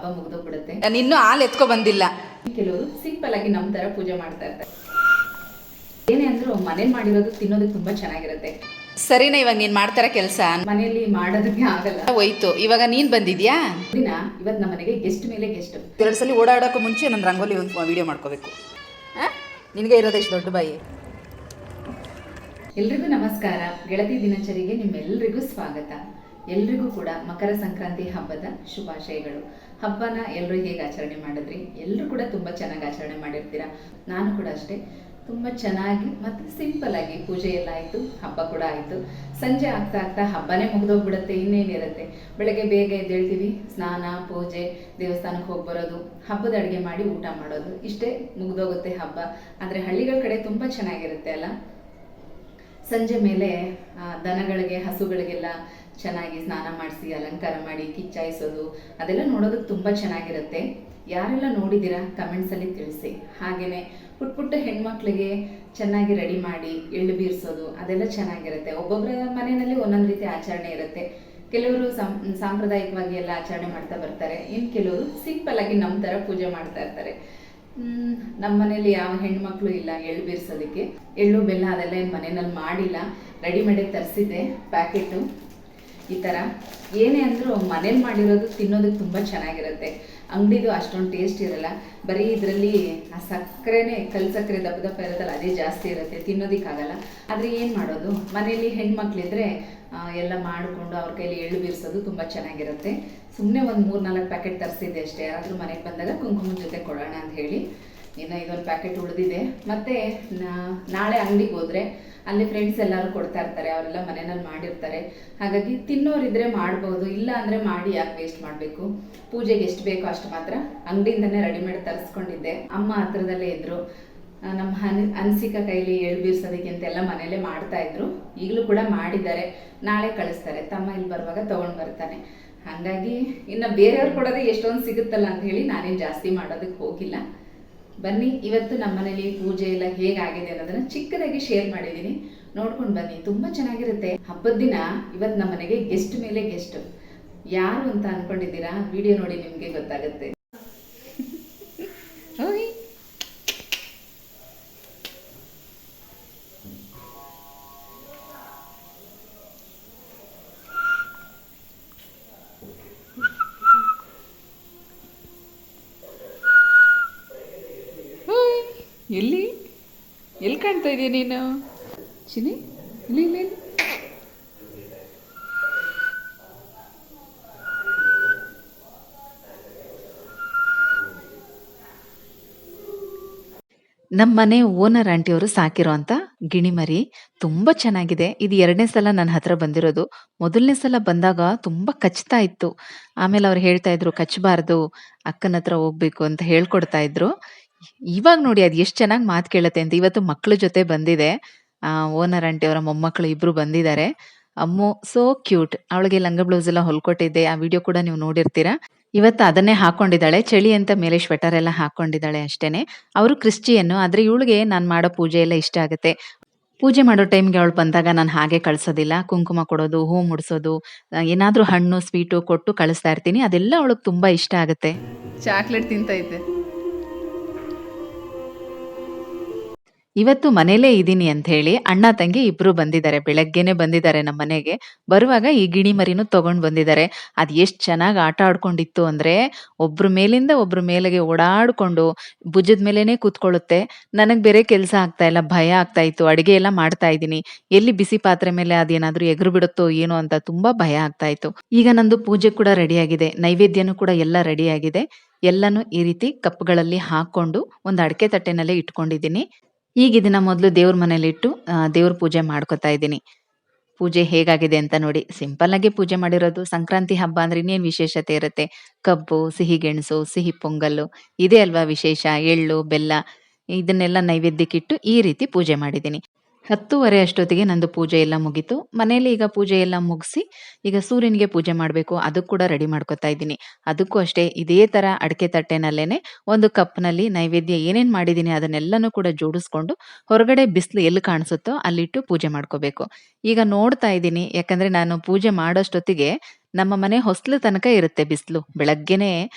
ಹಬ್ಬ ಮುಗಿದೋಗ್ಬಿಡುತ್ತೆ. ನಿನ್ನೂ ಹಾಲು ಎತ್ಕೊ ಬಂದಿಲ್ಲ. ಕೆಲವರು ಸಿಂಪಲ್ ಆಗಿ ನಮ್ಮ ತರ ಪೂಜೆ ಮಾಡ್ತಾ ಇರ್ತಾರೆ. ಏನೇ ಅಂದ್ರೂ ಮನೇಲಿ ಮಾಡಿರೋದು ತಿನ್ನೋದಕ್ಕೆ ತುಂಬಾ ಚೆನ್ನಾಗಿರುತ್ತೆ. ಸರಿನಾ, ಇವಾಗ ನೀನ್ ಮಾಡ್ತಾರ ಕೆಲಸ ಮನೆಯಲ್ಲಿ ಮಾಡೋದಕ್ಕೆ ಆಗಲ್ಲ, ಹೋಯ್ತು. ಇವಾಗ ನೀನ್ ಬಂದಿದ್ಯಾ ದಿನ ಇವತ್ತು ನಮ್ಮ ಮನೆಗೆ ಗೆಸ್ಟ್ ಮೇಲೆ ಗೆಸ್ಟ್. 2 ಸಲ ಓಡಾಡೋಕ್ಕೂ ಮುಂಚೆ ನನ್ನ ರಂಗೋಲಿ ಒಂದು ವಿಡಿಯೋ ಮಾಡ್ಕೋಬೇಕು. ನಿನಗೆ ಇರೋದು ಎಷ್ಟು ದೊಡ್ಡ ಬಾಯಿ. ಎಲ್ರಿಗೂ ನಮಸ್ಕಾರ. ಗೆಳತಿ ದಿನಚರಿಗೆ ನಿಮ್ಮೆಲ್ಲರಿಗೂ ಸ್ವಾಗತ. ಎಲ್ರಿಗೂ ಕೂಡ ಮಕರ ಸಂಕ್ರಾಂತಿ ಹಬ್ಬದ ಶುಭಾಶಯಗಳು. ಹಬ್ಬನ ಎಲ್ಲರೂ ಹೇಗೆ ಆಚರಣೆ ಮಾಡಿದ್ರಿ? ಎಲ್ಲರೂ ಕೂಡ ತುಂಬ ಚೆನ್ನಾಗಿ ಆಚರಣೆ ಮಾಡಿರ್ತೀರ. ನಾನು ಕೂಡ ಅಷ್ಟೇ ತುಂಬ ಚೆನ್ನಾಗಿ ಮತ್ತು ಸಿಂಪಲ್ ಆಗಿ ಪೂಜೆ ಎಲ್ಲ ಆಯಿತು, ಹಬ್ಬ ಕೂಡ ಆಯಿತು. ಸಂಜೆ ಆಗ್ತಾ ಆಗ್ತಾ ಹಬ್ಬನೇ ಮುಗಿದೋಗ್ಬಿಡುತ್ತೆ. ಇನ್ನೇನಿರುತ್ತೆ, ಬೆಳಗ್ಗೆ ಬೇಗ ಎದ್ದೇಳ್ತೀವಿ, ಸ್ನಾನ, ಪೂಜೆ, ದೇವಸ್ಥಾನಕ್ಕೆ ಹೋಗಿ ಬರೋದು, ಹಬ್ಬದ ಅಡುಗೆ ಮಾಡಿ ಊಟ ಮಾಡೋದು, ಇಷ್ಟೇ ಮುಗಿದೋಗುತ್ತೆ ಹಬ್ಬ. ಆದರೆ ಹಳ್ಳಿಗಳ ಕಡೆ ತುಂಬ ಚೆನ್ನಾಗಿರುತ್ತೆ ಅಲ್ಲ. ಸಂಜೆ ಮೇಲೆ ದನಗಳಿಗೆ, ಹಸುಗಳಿಗೆಲ್ಲ ಚೆನ್ನಾಗಿ ಸ್ನಾನ ಮಾಡಿಸಿ ಅಲಂಕಾರ ಮಾಡಿ ಕಿಚ್ಚಾಯಿಸೋದು, ಅದೆಲ್ಲ ನೋಡೋದಕ್ಕೆ ತುಂಬ ಚೆನ್ನಾಗಿರುತ್ತೆ. ಯಾರೆಲ್ಲ ನೋಡಿದ್ದೀರಾ ಕಮೆಂಟ್ಸಲ್ಲಿ ತಿಳಿಸಿ. ಹಾಗೆಯೇ ಪುಟ್ಟ ಪುಟ್ಟ ಹೆಣ್ಮಕ್ಳಿಗೆ ಚೆನ್ನಾಗಿ ರೆಡಿ ಮಾಡಿ ಎಳ್ಳು ಬೀರಿಸೋದು, ಅದೆಲ್ಲ ಚೆನ್ನಾಗಿರುತ್ತೆ. ಒಬ್ಬೊಬ್ಬರ ಮನೆಯಲ್ಲಿ ಒಂದೊಂದು ರೀತಿ ಆಚರಣೆ ಇರುತ್ತೆ. ಕೆಲವರು ಸಾಂಪ್ರದಾಯಿಕವಾಗಿ ಎಲ್ಲ ಆಚರಣೆ ಮಾಡ್ತಾ ಬರ್ತಾರೆ, ಇನ್ನು ಕೆಲವರು ಸಿಂಪಲ್ ಆಗಿ ನಮ್ಮ ಥರ ಪೂಜೆ ಮಾಡ್ತಾ ಇರ್ತಾರೆ. ನಮ್ಮ ಮನೇಲಿ ಯಾವ ಹೆಣ್ಮಕ್ಳು ಇಲ್ಲ ಎಳ್ಳು ಬೀರ್ಸೋದಕ್ಕೆ. ಎಳ್ಳು ಬೆಲ್ಲ ಅದೆಲ್ಲ ಏನು ಮನೆಯಲ್ಲಿ ಮಾಡಿಲ್ಲ, ರೆಡಿಮೇಡಾಗಿ ತರಿಸಿದ್ದೆ ಪ್ಯಾಕೆಟು. ಈ ಥರ ಏನೇ ಅಂದರೂ ಮನೇಲಿ ಮಾಡಿರೋದು ತಿನ್ನೋದಕ್ಕೆ ತುಂಬ ಚೆನ್ನಾಗಿರುತ್ತೆ. ಅಂಗಡಿದು ಅಷ್ಟೊಂದು ಟೇಸ್ಟ್ ಇರಲ್ಲ. ಬರೀ ಇದರಲ್ಲಿ ಆ ಸಕ್ಕರೆನೇ, ಕಲ್ಲು ಸಕ್ಕರೆ ದಪ್ಪ ದಪ್ಪ ಇರುತ್ತಲ್ಲ, ಅದೇ ಜಾಸ್ತಿ ಇರುತ್ತೆ, ತಿನ್ನೋದಕ್ಕಾಗಲ್ಲ. ಆದರೆ ಏನು ಮಾಡೋದು, ಮನೇಲಿ ಹೆಣ್ಮಕ್ಳಿದ್ರೆ ಎಲ್ಲ ಮಾಡಿಕೊಂಡು ಅವ್ರ ಕೈಲಿ ಎಳ್ಳು ಬೀರಿಸೋದು ತುಂಬ ಚೆನ್ನಾಗಿರುತ್ತೆ. ಸುಮ್ಮನೆ ಒಂದು 3-4 ಪ್ಯಾಕೆಟ್ ತರಿಸಿದ್ದೆ ಅಷ್ಟೇ. ಯಾರಾದರೂ ಮನೆಗೆ ಬಂದಾಗ ಕುಂಕುಮದ ಜೊತೆ ಕೊಡೋಣ ಅಂತ ಹೇಳಿ. ಇನ್ನು ಇದೊಂದು ಪ್ಯಾಕೆಟ್ ಉಳಿದಿದೆ. ಮತ್ತು ನಾಳೆ ಅಂಗಡಿಗೆ ಹೋದರೆ ಅಲ್ಲಿ ಫ್ರೆಂಡ್ಸ್ ಎಲ್ಲರೂ ಕೊಡ್ತಾ ಇರ್ತಾರೆ, ಅವರೆಲ್ಲ ಮನೆಯಲ್ಲಿ ಮಾಡಿರ್ತಾರೆ. ಹಾಗಾಗಿ ತಿನ್ನೋರಿದ್ರೆ ಮಾಡ್ಬೋದು, ಇಲ್ಲ ಅಂದರೆ ಮಾಡಿ ಯಾಕೆ ವೇಸ್ಟ್ ಮಾಡಬೇಕು. ಪೂಜೆಗೆ ಎಷ್ಟು ಬೇಕೋ ಅಷ್ಟು ಮಾತ್ರ ಅಂಗಡಿಯಿಂದನೇ ರೆಡಿಮೇಡ್ ತರಿಸ್ಕೊಂಡಿದ್ದೆ. ಅಮ್ಮ ಹತ್ರದಲ್ಲೇ ಇದ್ದರು. ನಮ್ಮ ಅನ್ಸಿಕ ಕೈಲಿ ಎಳ್ಳು ಬೀರ್ಸೋದಕ್ಕೆ ಅಂತೆಲ್ಲ ಮನೇಲೇ ಮಾಡ್ತಾಯಿದ್ರು. ಈಗಲೂ ಕೂಡ ಮಾಡಿದ್ದಾರೆ. ನಾಳೆ ಕಳಿಸ್ತಾರೆ. ತಮ್ಮ ಇಲ್ಲಿ ಬರುವಾಗ ತೊಗೊಂಡು ಬರ್ತಾನೆ. ಹಾಗಾಗಿ ಇನ್ನು ಬೇರೆಯವ್ರು ಕೊಡೋದೇ ಎಷ್ಟೊಂದು ಸಿಗುತ್ತಲ್ಲ ಅಂತ ಹೇಳಿ ನಾನೇನು ಜಾಸ್ತಿ ಮಾಡೋದಕ್ಕೆ ಹೋಗಿಲ್ಲ. ಬನ್ನಿ, ಇವತ್ತು ನಮ್ಮ ಮನೇಲಿ ಪೂಜೆ ಎಲ್ಲ ಹೇಗಾಗಿದೆ ಅನ್ನೋದನ್ನ ಚಿಕ್ಕದಾಗಿ ಶೇರ್ ಮಾಡಿದ್ದೀನಿ, ನೋಡ್ಕೊಂಡು ಬನ್ನಿ. ತುಂಬ ಚೆನ್ನಾಗಿರುತ್ತೆ. ಹಬ್ಬದ ದಿನ ಇವತ್ತು ನಮ್ಮ ಮನೆಗೆ ಗೆಸ್ಟ್ ಮೇಲೆ ಗೆಸ್ಟ್. ಯಾರು ಅಂತ ಅನ್ಕೊಂಡಿದ್ದೀರಾ? ವಿಡಿಯೋ ನೋಡಿ ನಿಮಗೆ ಗೊತ್ತಾಗುತ್ತೆ. ಎಲ್ಲಿ ಕಾಣ್ತಾ ಇದೀಯ ನೀನು ಚಿನಿ? ಇಲ್ಲಿ ಇಲ್ಲಿ ನಮ್ಮ ಮನೆ ಓನರ್ ಆಂಟಿಯವರು ಸಾಕಿರೋ ಅಂತ ಗಿಣಿಮರಿ ತುಂಬ ಚೆನ್ನಾಗಿದೆ. ಇದು 2ನೇ ಸಲ ನನ್ನ ಹತ್ರ ಬಂದಿರೋದು. ಮೊದಲನೇ ಸಲ ಬಂದಾಗ ತುಂಬ ಕಚ್ತಾ ಇತ್ತು. ಆಮೇಲೆ ಅವ್ರು ಹೇಳ್ತಾ ಇದ್ರು ಕಚ್ಚಬಾರ್ದು, ಅಕ್ಕನ ಹತ್ರ ಹೋಗ್ಬೇಕು ಅಂತ ಹೇಳ್ಕೊಡ್ತಾ ಇದ್ರು. ಇವಾಗ ನೋಡಿ ಅದು ಎಷ್ಟು ಚೆನ್ನಾಗಿ ಮಾತು ಕೇಳುತ್ತೆ ಅಂತ. ಇವತ್ತು ಮಕ್ಕಳ ಜೊತೆ ಬಂದಿದೆ. ಓನರ್ ಆಂಟಿ ಅವರ ಮೊಮ್ಮಕ್ಕಳು ಇಬ್ರು ಬಂದಿದ್ದಾರೆ. ಅಮ್ಮು ಸೋ ಕ್ಯೂಟ್. ಅವಳಿಗೆ ಲಂಗ ಬ್ಲೌಸ್ ಎಲ್ಲ ಹೊಲ್ಕೊಟ್ಟಿದ್ದೆ, ಆ ವಿಡಿಯೋ ಕೂಡ ನೀವು ನೋಡಿರ್ತೀರಾ. ಇವತ್ತು ಅದನ್ನೇ ಹಾಕೊಂಡಿದ್ದಾಳೆ. ಚಳಿ ಅಂತ ಮೇಲೆ ಸ್ವೆಟರ್ ಎಲ್ಲ ಹಾಕೊಂಡಿದ್ದಾಳೆ ಅಷ್ಟೇನೆ. ಅವರು ಕ್ರಿಶ್ಚಿಯನ್ನು, ಆದ್ರೆ ಇವಳಿಗೆ ನಾನು ಮಾಡೋ ಪೂಜೆ ಎಲ್ಲ ಇಷ್ಟ ಆಗುತ್ತೆ. ಪೂಜೆ ಮಾಡೋ ಟೈಮ್ಗೆ ಅವಳು ಬಂದಾಗ ನಾನು ಹಾಗೆ ಕಳ್ಸೋದಿಲ್ಲ. ಕುಂಕುಮ ಕೊಡೋದು, ಹೂ ಮುಡ್ಸೋದು, ಏನಾದ್ರೂ ಹಣ್ಣು ಸ್ವೀಟು ಕೊಟ್ಟು ಕಳಿಸ್ತಾ ಇರ್ತೀನಿ. ಅದೆಲ್ಲ ಅವಳಿಗೆ ತುಂಬಾ ಇಷ್ಟ ಆಗುತ್ತೆ. ಚಾಕ್ಲೇಟ್ ತಿಂತೈತೆ. ಇವತ್ತು ಮನೇಲೇ ಇದ್ದೀನಿ ಅಂತ ಹೇಳಿ ಅಣ್ಣ ತಂಗಿ ಇಬ್ರು ಬಂದಿದ್ದಾರೆ. ಬೆಳಗ್ಗೆನೆ ಬಂದಿದ್ದಾರೆ ನಮ್ಮ ಮನೆಗೆ. ಬರುವಾಗ ಈ ಗಿಣಿ ಮರಿನೂ ತಗೊಂಡ್ ಬಂದಿದ್ದಾರೆ. ಅದ್ ಎಷ್ಟ್ ಚೆನ್ನಾಗಿ ಆಟ ಆಡ್ಕೊಂಡಿತ್ತು ಅಂದ್ರೆ, ಒಬ್ರ ಮೇಲಿಂದ ಒಬ್ರ ಮೇಲೆಗೆ ಓಡಾಡ್ಕೊಂಡು ಭುಜದ ಮೇಲೇನೆ ಕೂತ್ಕೊಳ್ಳುತ್ತೆ. ನನಗ್ ಬೇರೆ ಕೆಲ್ಸ ಆಗ್ತಾ ಇಲ್ಲ, ಭಯ ಆಗ್ತಾ ಇತ್ತು. ಅಡಿಗೆ ಎಲ್ಲ ಮಾಡ್ತಾ ಇದ್ದೀನಿ, ಎಲ್ಲಿ ಬಿಸಿ ಪಾತ್ರೆ ಮೇಲೆ ಅದೇನಾದ್ರೂ ಎಗರು ಬಿಡುತ್ತೋ ಏನೋ ಅಂತ ತುಂಬಾ ಭಯ ಆಗ್ತಾ ಇತ್ತು. ಈಗ ನಂದು ಪೂಜೆ ಕೂಡ ರೆಡಿ ಆಗಿದೆ, ನೈವೇದ್ಯನೂ ಕೂಡ ಎಲ್ಲ ರೆಡಿ ಆಗಿದೆ. ಎಲ್ಲಾನು ಈ ರೀತಿ ಕಪ್ಗಳಲ್ಲಿ ಹಾಕೊಂಡು ಒಂದು ಅಡಕೆ ತಟ್ಟೆನಲ್ಲೇ ಇಟ್ಕೊಂಡಿದ್ದೀನಿ. ಈಗ ಇದನ್ನ ಮೊದಲು ದೇವ್ರ ಮನೇಲಿ ಇಟ್ಟು ದೇವ್ರ ಪೂಜೆ ಮಾಡ್ಕೊತಾ ಇದ್ದೀನಿ. ಪೂಜೆ ಹೇಗಾಗಿದೆ ಅಂತ ನೋಡಿ. ಸಿಂಪಲ್ ಆಗಿ ಪೂಜೆ ಮಾಡಿರೋದು. ಸಂಕ್ರಾಂತಿ ಹಬ್ಬ ಅಂದ್ರೆ ಇನ್ನೇನ್ ವಿಶೇಷತೆ ಇರುತ್ತೆ? ಕಬ್ಬು, ಸಿಹಿ ಗೆಣಸು, ಸಿಹಿ ಪೊಂಗಲ್ಲು, ಇದೇ ಅಲ್ವಾ ವಿಶೇಷ. ಎಳ್ಳು, ಬೆಲ್ಲ ಇದನ್ನೆಲ್ಲ ನೈವೇದ್ಯಕ್ಕಿಟ್ಟು ಈ ರೀತಿ ಪೂಜೆ ಮಾಡಿದ್ದೀನಿ. 10:30 ಅಷ್ಟೊತ್ತಿಗೆ ನಂದು ಪೂಜೆ ಎಲ್ಲ ಮುಗೀತು. ಮನೇಲಿ ಈಗ ಪೂಜೆ ಎಲ್ಲ ಮುಗಿಸಿ ಈಗ ಸೂರ್ಯನಿಗೆ ಪೂಜೆ ಮಾಡಬೇಕು, ಅದಕ್ಕೆ ಕೂಡ ರೆಡಿ ಮಾಡ್ಕೊತಾ ಇದ್ದೀನಿ. ಅದಕ್ಕೂ ಅಷ್ಟೇ ಇದೇ ತರ ಅಡಕೆ ತಟ್ಟೆನಲ್ಲೇನೆ ಒಂದು ಕಪ್ನಲ್ಲಿ ನೈವೇದ್ಯ ಏನೇನ್ ಮಾಡಿದ್ದೀನಿ ಅದನ್ನೆಲ್ಲನೂ ಕೂಡ ಜೋಡಿಸ್ಕೊಂಡು ಹೊರಗಡೆ ಬಿಸಿಲು ಎಲ್ಲಿ ಕಾಣಿಸುತ್ತೋ ಅಲ್ಲಿಟ್ಟು ಪೂಜೆ ಮಾಡ್ಕೋಬೇಕು. ಈಗ ನೋಡ್ತಾ ಇದ್ದೀನಿ, ಯಾಕಂದ್ರೆ ನಾನು ಪೂಜೆ ಮಾಡೋಷ್ಟೊತ್ತಿಗೆ ನಮ್ಮ ಮನೆ ಹೊಸ್ಲು ತನಕ ಇರುತ್ತೆ ಬಿಸಿಲು. ಬೆಳಗ್ಗೆನೇ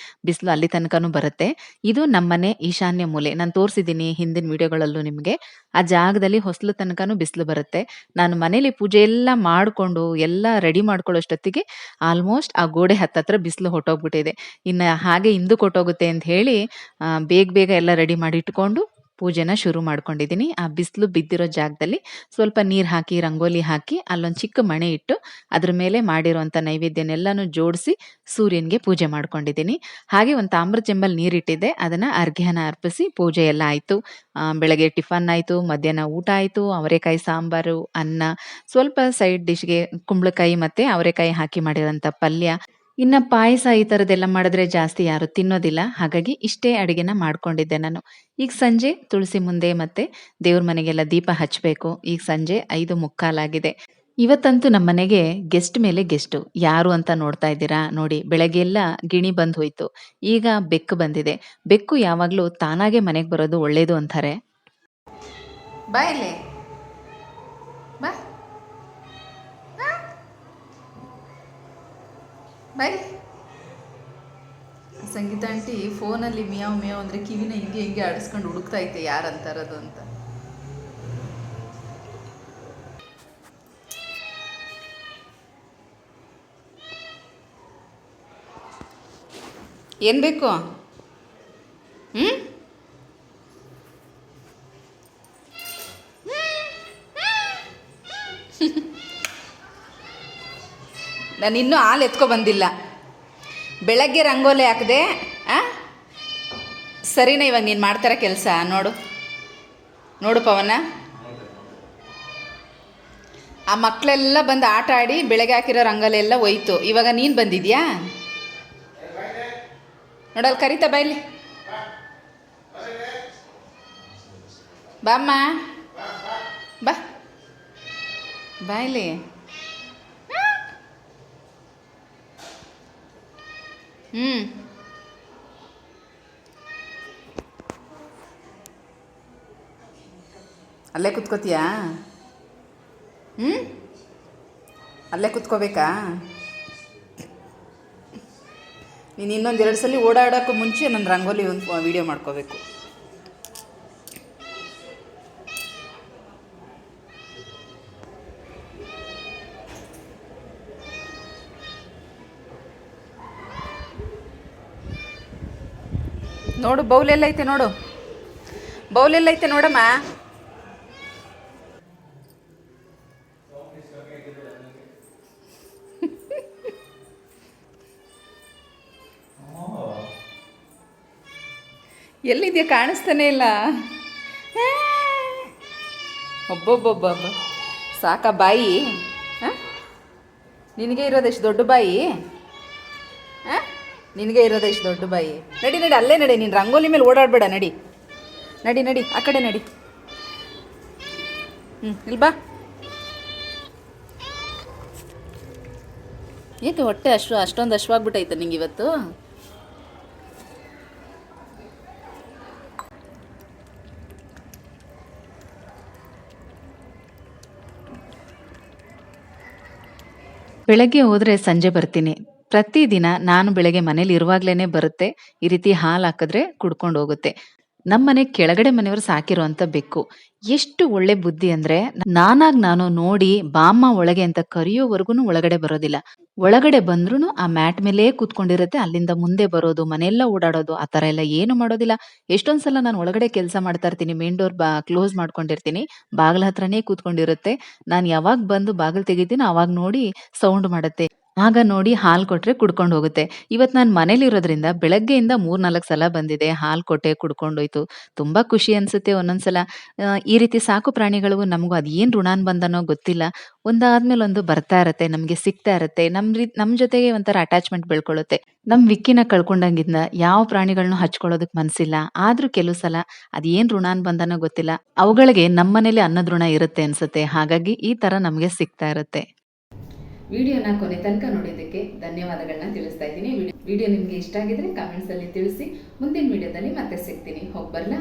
ಬಿಸಿಲು ಅಲ್ಲಿ ತನಕನೂ ಬರುತ್ತೆ. ಇದು ನಮ್ಮನೆ ಈಶಾನ್ಯ ಮೂಲೆ. ನಾನು ತೋರಿಸಿದ್ದೀನಿ ಹಿಂದಿನ ವಿಡಿಯೋಗಳಲ್ಲೂ ನಿಮಗೆ. ಆ ಜಾಗದಲ್ಲಿ ಹೊಸ್ಲು ತನಕನೂ ಬಿಸಿಲು ಬರುತ್ತೆ. ನಾನು ಮನೇಲಿ ಪೂಜೆ ಎಲ್ಲ ಮಾಡಿಕೊಂಡು ಎಲ್ಲ ರೆಡಿ ಮಾಡ್ಕೊಳ್ಳೋಷ್ಟೊತ್ತಿಗೆ ಆಲ್ಮೋಸ್ಟ್ ಆ ಗೋಡೆ ಹತ್ತತ್ರ ಬಿಸಿಲು ಹೊಟ್ಟೋಗ್ಬಿಟ್ಟಿದೆ. ಇನ್ನು ಹಾಗೆ ಹಿಂದಕ್ಕೆ ಹೊಟ್ಟೋಗುತ್ತೆ ಅಂತ ಹೇಳಿ ಬೇಗ ಬೇಗ ಎಲ್ಲ ರೆಡಿ ಮಾಡಿ ಇಟ್ಕೊಂಡು ಪೂಜೆನ ಶುರು ಮಾಡ್ಕೊಂಡಿದ್ದೀನಿ. ಆ ಬಿಸಿಲು ಬಿದ್ದಿರೋ ಜಾಗದಲ್ಲಿ ಸ್ವಲ್ಪ ನೀರು ಹಾಕಿ ರಂಗೋಲಿ ಹಾಕಿ ಅಲ್ಲೊಂದು ಚಿಕ್ಕ ಮಣೆ ಇಟ್ಟು ಅದ್ರ ಮೇಲೆ ಮಾಡಿರೋಂಥ ನೈವೇದ್ಯನೆಲ್ಲನೂ ಜೋಡಿಸಿ ಸೂರ್ಯನಿಗೆ ಪೂಜೆ ಮಾಡ್ಕೊಂಡಿದ್ದೀನಿ. ಹಾಗೆ ಒಂದು ತಾಮ್ರ ಚೆಂಬಲ್ಲಿ ನೀರಿಟ್ಟಿದ್ದೆ, ಅದನ್ನು ಅರ್ಘ್ಯನ ಅರ್ಪಿಸಿ ಪೂಜೆ ಎಲ್ಲ ಆಯಿತು. ಬೆಳಗ್ಗೆ ಟಿಫನ್ ಆಯಿತು, ಮಧ್ಯಾಹ್ನ ಊಟ ಆಯಿತು, ಅವರೆಕಾಯಿ ಸಾಂಬಾರು, ಅನ್ನ, ಸ್ವಲ್ಪ ಸೈಡ್ ಡಿಶ್ಗೆ ಕುಂಬಳಕಾಯಿ ಮತ್ತು ಅವರೆಕಾಯಿ ಹಾಕಿ ಮಾಡಿರೋಂಥ ಪಲ್ಯ. ಇನ್ನು ಪಾಯಸ ಈ ಥರದ್ದೆಲ್ಲ ಮಾಡಿದ್ರೆ ಜಾಸ್ತಿ ಯಾರು ತಿನ್ನೋದಿಲ್ಲ. ಹಾಗಾಗಿ ಇಷ್ಟೇ ಅಡುಗೆನ ಮಾಡ್ಕೊಂಡಿದ್ದೆ ನಾನು. ಈಗ ಸಂಜೆ ತುಳಸಿ ಮುಂದೆ ಮತ್ತೆ ದೇವ್ರ ಮನೆಗೆಲ್ಲ ದೀಪ ಹಚ್ಚಬೇಕು. ಈಗ ಸಂಜೆ 5:45 ಆಗಿದೆ. ಇವತ್ತಂತೂ ನಮ್ಮ ಮನೆಗೆ ಗೆಸ್ಟ್ ಮೇಲೆ ಗೆಸ್ಟು. ಯಾರು ಅಂತ ನೋಡ್ತಾ ಇದ್ದೀರಾ ನೋಡಿ. ಬೆಳಗ್ಗೆ ಎಲ್ಲ ಗಿಣಿ ಬಂದು ಹೋಯ್ತು, ಈಗ ಬೆಕ್ಕು ಬಂದಿದೆ. ಬೆಕ್ಕು ಯಾವಾಗಲೂ ತಾನಾಗೆ ಮನೆಗೆ ಬರೋದು ಒಳ್ಳೇದು ಅಂತಾರೆ. ಬಾ ಇಲ್ಲಿ ಬಾ ಬಾಯ್. ಸಂಗೀತ ಆಂಟಿ ಫೋನಲ್ಲಿ ಮಿಯಾವ್ ಮಿಯಾವ್ ಅಂದರೆ ಕಿವಿನ ಹಿಂಗೆ ಹಿಂಗೆ ಆಡಿಸ್ಕೊಂಡು ಹುಡುಕ್ತಾ ಐತೆ ಯಾರು ಅಂತಾರದು ಅಂತ. ಏನು ಬೇಕು? ನಾನು ಇನ್ನೂ ಹಾಲು ಎತ್ಕೊ ಬಂದಿಲ್ಲ. ಬೆಳಗ್ಗೆ ರಂಗೋಲಿ ಹಾಕಿದೆ. ಸರಿನಾ ಇವಾಗ ನೀನು ಮಾಡ್ತಾರ ಕೆಲಸ? ನೋಡು ನೋಡು ಪವನ, ಆ ಮಕ್ಕಳೆಲ್ಲ ಬಂದು ಆಟ ಆಡಿ ಬೆಳಗ್ಗೆ ಹಾಕಿರೋ ರಂಗೋಲಿ ಎಲ್ಲ ಹೋಯ್ತು. ಇವಾಗ ನೀನು ಬಂದಿದ್ಯಾ? ನೋಡಲ್ಲಿ ಕರಿತಾ ಬಾಯ್ಲಿ, ಬಾಮ್ಮ ಬಾ ಬಾಯ್ಲಿ. ಅಲ್ಲೇ ಕುತ್ಕೋತೀಯಾ? ಅಲ್ಲೇ ಕುತ್ಕೋಬೇಕಾ? ನೀನು ಇನ್ನೊಂದೆರಡು ಸಲ ಓಡಾಡೋಕ್ಕೂ ಮುಂಚೆ ನನ್ನ ರಂಗೋಲಿ ಒಂದು ವಿಡಿಯೋ ಮಾಡ್ಕೋಬೇಕು. ನೋಡು ಬೌಲೆಲ್ಲ ಐತೆ, ನೋಡು ಬೌಲೆಲ್ಲ ಐತೆ ನೋಡಮ್ಮ. ಎಲ್ಲಿದೆಯಾ? ಕಾಣಿಸ್ತಾನೆ ಇಲ್ಲ. ಒಬ್ಬೊಬ್ಬೊಬ್ಬ ಸಾಕ ಬಾಯಿ? ನಿನಗೆ ಇರೋದೆಷ್ಟು ದೊಡ್ಡ ಬಾಯಿ? ನಿನಗೆ ಇರೋದೆಷ್ಟು ದೊಡ್ಡ ಬಾಯಿ? ನಡಿ ನಡಿ, ಅಲ್ಲೇ ನಡಿ. ನೀನು ರಂಗೋಲಿ ಮೇಲೆ ಓಡಾಡಬೇಡ. ನಡಿ ನಡಿ ನಡಿ, ಆ ಕಡೆ ನಡಿ. ಇಲ್ಲಿ ಬಾ. ಏಕೆ ಹೊಟ್ಟೆ ಅಷ್ಟೊಂದು ಹಶ್ವಾಗ್ಬಿಟ್ಟೈತೆ ನಿಂಗೆ ಇವತ್ತು? ಬೆಳಗ್ಗೆ ಹೋದ್ರೆ ಸಂಜೆ ಬರ್ತೀನಿ. ಪ್ರತಿದಿನ ನಾನು ಬೆಳಗ್ಗೆ ಮನೇಲಿ ಇರುವಾಗ್ಲೇನೆ ಬರುತ್ತೆ. ಈ ರೀತಿ ಹಾಲು ಹಾಕಿದ್ರೆ ಕುಡ್ಕೊಂಡು ಹೋಗುತ್ತೆ. ನಮ್ಮನೆ ಕೆಳಗಡೆ ಮನೆಯವರು ಸಾಕಿರುವಂತ ಬೆಕ್ಕು. ಎಷ್ಟು ಒಳ್ಳೆ ಬುದ್ಧಿ ಅಂದ್ರೆ, ನಾನು ನೋಡಿ ಬಾಮ್ಮ ಒಳಗೆ ಅಂತ ಕರೆಯೋವರೆಗೂ ಒಳಗಡೆ ಬರೋದಿಲ್ಲ. ಒಳಗಡೆ ಬಂದ್ರೂ ಆ ಮ್ಯಾಟ್ ಮೇಲೇ ಕೂತ್ಕೊಂಡಿರುತ್ತೆ. ಅಲ್ಲಿಂದ ಮುಂದೆ ಬರೋದು, ಮನೆಯೆಲ್ಲ ಓಡಾಡೋದು, ಆ ತರ ಎಲ್ಲ ಏನು ಮಾಡೋದಿಲ್ಲ. ಎಷ್ಟೊಂದ್ಸಲ ನಾನು ಒಳಗಡೆ ಕೆಲಸ ಮಾಡ್ತಾ ಇರ್ತೀನಿ, ಮೇನ್ ಡೋರ್ ಕ್ಲೋಸ್ ಮಾಡ್ಕೊಂಡಿರ್ತೀನಿ, ಬಾಗಿಲ ಹತ್ರನೇ ಕೂತ್ಕೊಂಡಿರುತ್ತೆ. ನಾನು ಯಾವಾಗ ಬಂದು ಬಾಗಿಲು ತೆಗಿತೀನೋ ಅವಾಗ ನೋಡಿ ಸೌಂಡ್ ಮಾಡುತ್ತೆ. ಆಗ ನೋಡಿ ಹಾಲು ಕೊಟ್ರೆ ಕುಡ್ಕೊಂಡು ಹೋಗುತ್ತೆ. ಇವತ್ತು ನಾನು ಮನೇಲಿರೋದ್ರಿಂದ ಬೆಳಗ್ಗೆಯಿಂದ 3-4 ಸಲ ಬಂದಿದೆ, ಹಾಲು ಕೊಟ್ಟೆ, ಕುಡ್ಕೊಂಡೋಯ್ತು. ತುಂಬಾ ಖುಷಿ ಅನ್ಸುತ್ತೆ ಒಂದೊಂದ್ಸಲ. ಈ ರೀತಿ ಸಾಕು ಪ್ರಾಣಿಗಳಿಗೂ ನಮಗೂ ಅದೇನು ಋಣಾನುಬಂಧನೋ ಗೊತ್ತಿಲ್ಲ, ಒಂದಾದ್ಮೇಲೆ ಒಂದು ಬರ್ತಾ ಇರತ್ತೆ, ನಮಗೆ ಸಿಗ್ತಾ ಇರತ್ತೆ. ನಮ್ಮ ಜೊತೆಗೆ ಒಂಥರ ಅಟ್ಯಾಚ್ಮೆಂಟ್ ಬೆಳ್ಕೊಳ್ಳುತ್ತೆ. ನಮ್ಮ ವಿಕ್ಕಿನ ಕಳ್ಕೊಂಡಂಗಿದ್ನ ಯಾವ ಪ್ರಾಣಿಗಳನ್ನೂ ಹಚ್ಕೊಳ್ಳೋದಕ್ಕೆ ಮನಸ್ಸಿಲ್ಲ. ಆದ್ರೂ ಕೆಲವು ಸಲ ಅದೇನು ಋಣಾನುಬಂಧನೋ ಗೊತ್ತಿಲ್ಲ, ಅವುಗಳಿಗೆ ನಮ್ಮನೇಲಿ ಅನ್ನದ ಋಣ ಇರುತ್ತೆ ಅನ್ಸುತ್ತೆ. ಹಾಗಾಗಿ ಈ ತರ ನಮಗೆ ಸಿಗ್ತಾ ಇರುತ್ತೆ. ವಿಡಿಯೋನ ಕೊನೆ ತನಕ ನೋಡಿದ್ದಕ್ಕೆ ಧನ್ಯವಾದಗಳನ್ನ ತಿಳಿಸ್ತಾ ಇದ್ದೀನಿ. ವಿಡಿಯೋ ನಿಮಗೆ ಇಷ್ಟ ಆಗಿದ್ರೆ ಕಾಮೆಂಟ್ಸಲ್ಲಿ ತಿಳಿಸಿ. ಮುಂದಿನ ವಿಡಿಯೋದಲ್ಲಿ ಮತ್ತೆ ಸಿಗ್ತೀನಿ. ಹೋಗಿ ಬರಲಾ?